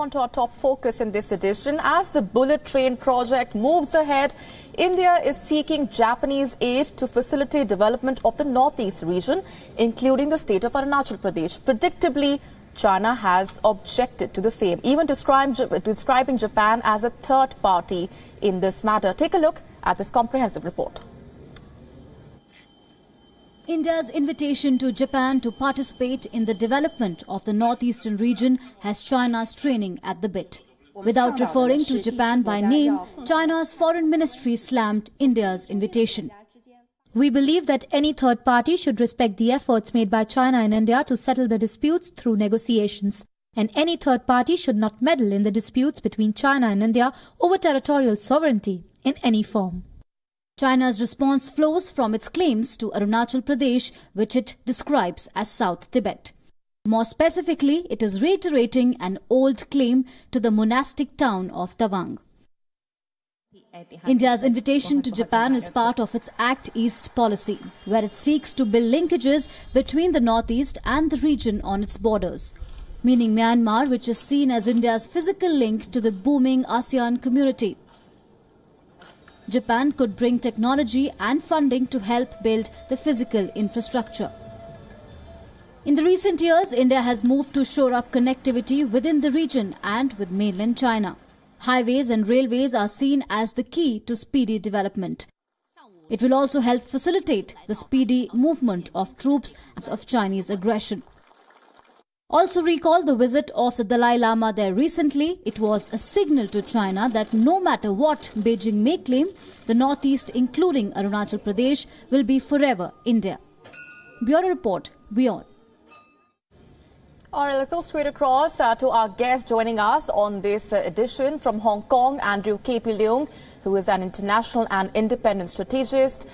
on to our top focus in this edition. As the bullet train project moves ahead, India is seeking Japanese aid to facilitate development of the northeast region, including the state of Arunachal Pradesh. Predictably, China has objected to the same, even describing Japan as a third party in this matter. Take a look at this comprehensive report. India's invitation to Japan to participate in the development of the northeastern region has China straining at the bit. Without referring to Japan by name, China's foreign ministry slammed India's invitation. We believe that any third party should respect the efforts made by China and India to settle the disputes through negotiations. And any third party should not meddle in the disputes between China and India over territorial sovereignty in any form. China's response flows from its claims to Arunachal Pradesh, which it describes as South Tibet. More specifically, it is reiterating an old claim to the monastic town of Tawang. India's invitation to Japan is part of its Act East policy, where it seeks to build linkages between the northeast and the region on its borders, meaning Myanmar, which is seen as India's physical link to the booming ASEAN community. Japan could bring technology and funding to help build the physical infrastructure. In the recent years, India has moved to shore up connectivity within the region and with mainland China. Highways and railways are seen as the key to speedy development. It will also help facilitate the speedy movement of troops of Chinese aggression. Also recall the visit of the Dalai Lama there recently. It was a signal to China that no matter what Beijing may claim, the northeast, including Arunachal Pradesh, will be forever India. Bureau Report, WION. All right, let's go straight across to our guest joining us on this edition from Hong Kong, Andrew K.P. Leung, who is an international and independent strategist.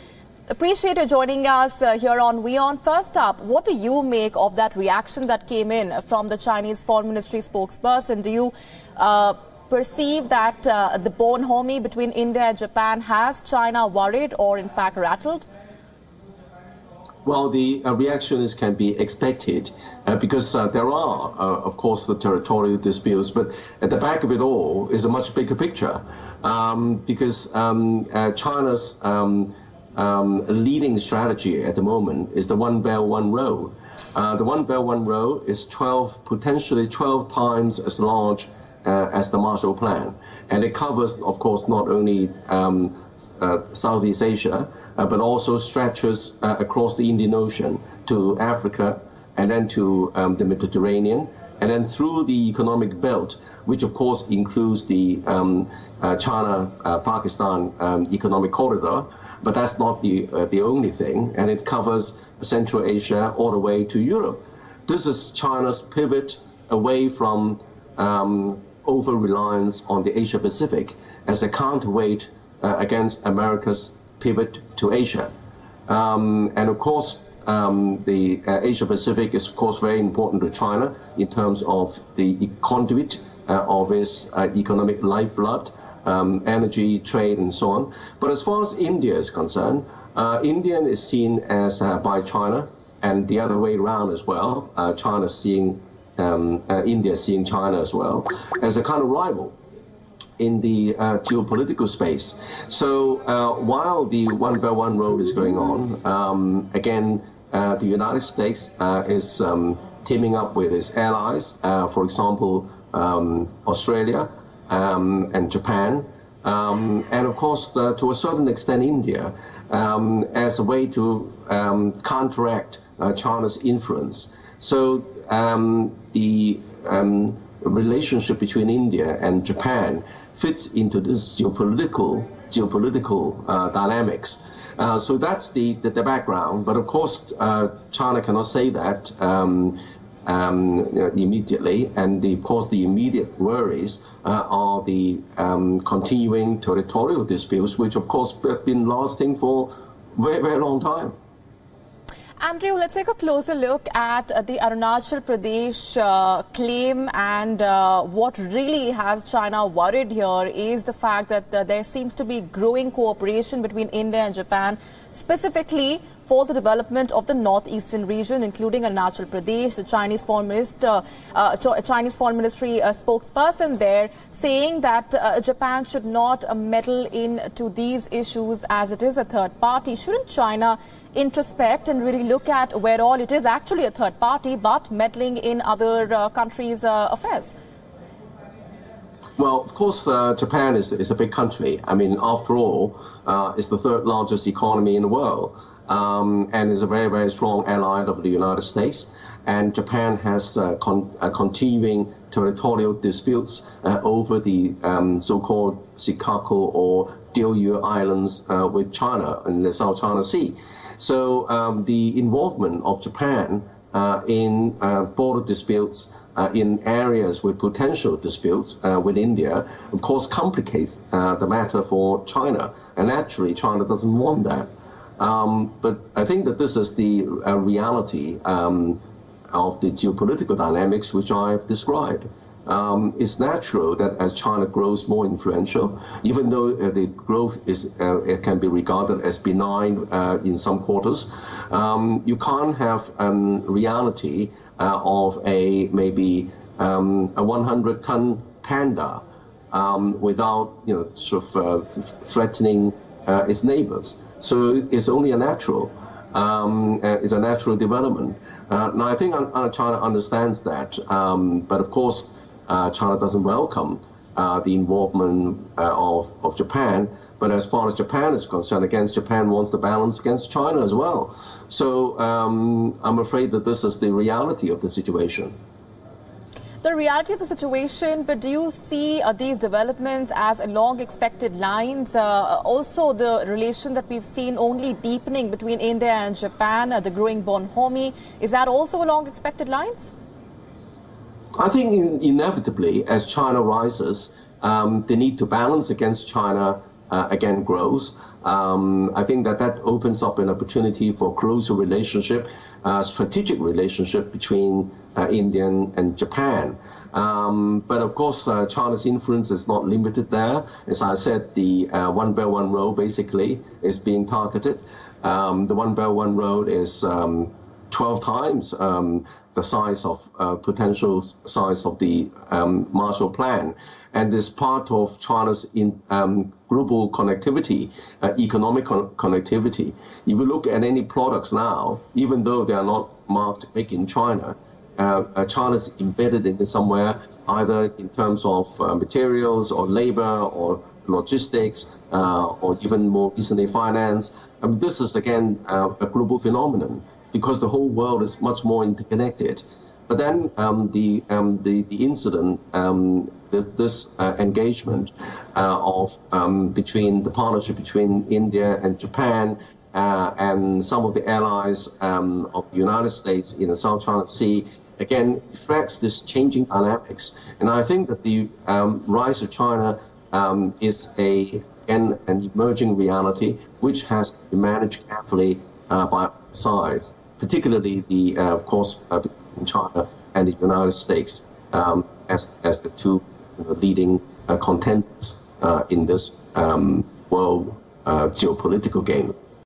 Appreciate you joining us here on WION. First up, what do you make of that reaction that came in from the Chinese Foreign Ministry spokesperson? Do you perceive that the bonhomie between India and Japan has China worried or in fact rattled? Well, the reaction can be expected because there are, of course, the territorial disputes, but at the back of it all is a much bigger picture because China's leading strategy at the moment is the One Belt, One Road. The One Belt, One Road is potentially 12 times as large as the Marshall Plan. And it covers, of course, not only Southeast Asia, but also stretches across the Indian Ocean to Africa and then to the Mediterranean, and then through the economic belt, which of course includes the China-Pakistan economic corridor. But that's not the only thing, and it covers Central Asia all the way to Europe. This is China's pivot away from over-reliance on the Asia-Pacific as a counterweight against America's pivot to Asia. And of course, the Asia-Pacific is of course very important to China in terms of the conduit of its economic lifeblood, energy, trade, and so on. But as far as India is concerned, India is seen as by China, and the other way around as well. China seeing India seeing China as well as a kind of rival in the geopolitical space. So while the One Belt, One Road is going on, again, the United States is teaming up with its allies, for example, Australia, and Japan, and of course, to a certain extent, India, as a way to counteract China's influence. So the relationship between India and Japan fits into this geopolitical dynamics. So that's the background. But of course, China cannot say that immediately, and of course the immediate worries are the continuing territorial disputes, which of course have been lasting for a very, very long time. Andrew, let's take a closer look at the Arunachal Pradesh claim, and what really has China worried here is the fact that there seems to be growing cooperation between India and Japan, specifically for the development of the northeastern region, including Arunachal Pradesh. The Chinese Foreign Ministry spokesperson there saying that Japan should not meddle into these issues as it is a third party. Shouldn't China introspect and really look at where all it is actually a third party but meddling in other countries' affairs? Well, of course, Japan is a big country. I mean, after all, it's the third largest economy in the world, and is a very, very strong ally of the United States. And Japan has continuing territorial disputes over the so-called Shikoku or Diaoyu Islands with China in the South China Sea. So the involvement of Japan in border disputes in areas with potential disputes with India, of course, complicates the matter for China. And actually, China doesn't want that. But I think that this is the reality of the geopolitical dynamics which I've described. It's natural that as China grows more influential, even though the growth is it can be regarded as benign in some quarters, you can't have reality of a maybe a 100-ton panda without sort of threatening its neighbors. So it's only a natural. It's a natural development. Now I think China understands that, but of course. China doesn't welcome the involvement of Japan, but as far as Japan is concerned, Japan wants the balance against China as well. So I'm afraid that this is the reality of the situation. The reality of the situation, but do you see these developments as long expected lines? Also, the relation that we've seen only deepening between India and Japan, the growing bonhomie, is that also long expected lines? I think inevitably, as China rises, the need to balance against China again grows. I think that opens up an opportunity for closer relationship, strategic relationship between India and Japan. But of course, China's influence is not limited there. As I said, the One Belt One Road basically is being targeted. The One Belt One Road is 12 times the size of potential size of the Marshall Plan, and is part of China's global connectivity, economic connectivity. If you look at any products now, even though they are not marked "Make in China," China's embedded in it somewhere, either in terms of materials or labor or logistics, or even more recently finance. I mean, this is again a global phenomenon, because the whole world is much more interconnected. But then the incident, this engagement between the partnership between India and Japan and some of the allies of the United States in the South China Sea, again, reflects this changing dynamics. And I think that the rise of China is an emerging reality which has to be managed carefully by sides, particularly of course, between China and the United States as the two leading contenders in this world geopolitical game.